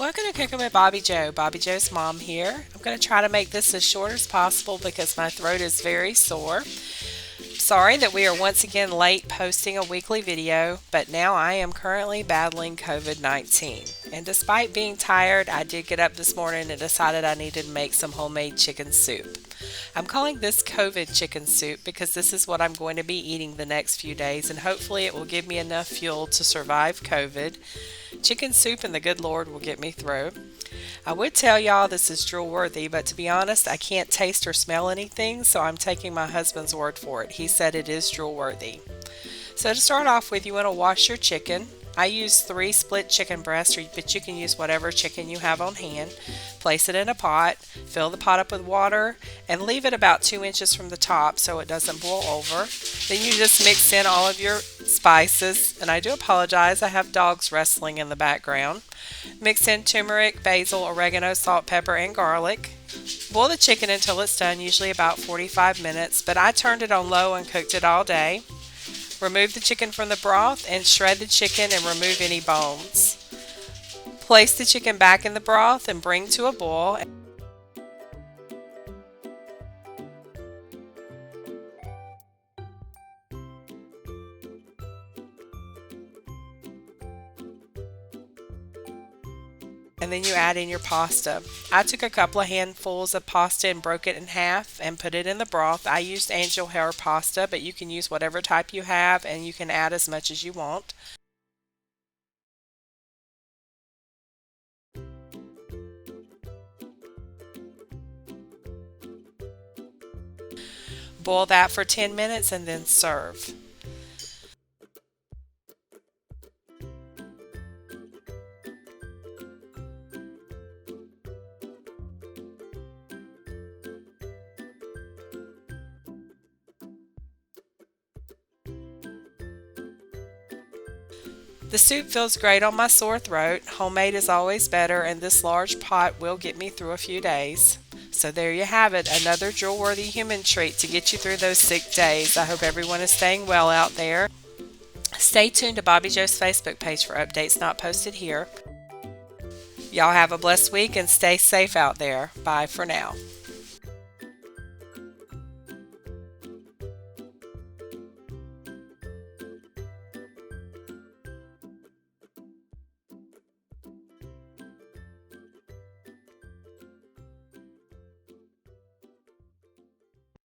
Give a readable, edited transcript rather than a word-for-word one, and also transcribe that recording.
Welcome to Cooking with Bobbi Jo. Bobbi Jo's mom here. I'm going to try to make this as short as possible because my throat is very sore. Sorry that we are once again late posting a weekly video, but now I am currently battling COVID-19. And despite being tired, I did get up this morning and decided I needed to make some homemade chicken soup. I'm calling this COVID chicken soup because this is what I'm going to be eating the next few days, and hopefully it will give me enough fuel to survive COVID. Chicken soup and the good Lord will get me through. I would tell y'all this is drool worthy, but to be honest, I can't taste or smell anything, so I'm taking my husband's word for it. He said it is drool worthy. So to start off with, you want to wash your chicken. I use 3 split chicken breasts, but you can use whatever chicken you have on hand. Place it in a pot, fill the pot up with water, and leave it about 2 inches from the top so it doesn't boil over. Then you just mix in all of your spices, and I do apologize, I have dogs wrestling in the background. Mix in turmeric, basil, oregano, salt, pepper, and garlic. Boil the chicken until it's done, usually about 45 minutes, but I turned it on low and cooked it all day. Remove the chicken from the broth and shred the chicken and remove any bones. Place the chicken back in the broth and bring to a boil. And then you add in your pasta. I took a couple of handfuls of pasta and broke it in half and put it in the broth. I used angel hair pasta, but you can use whatever type you have and you can add as much as you want. Boil that for 10 minutes and then serve. The soup feels great on my sore throat. Homemade is always better, and this large pot will get me through a few days. So there you have it, another drool-worthy human treat to get you through those sick days. I hope everyone is staying well out there. Stay tuned to Bobbi Jo's Facebook page for updates not posted here. Y'all have a blessed week and stay safe out there. Bye for now.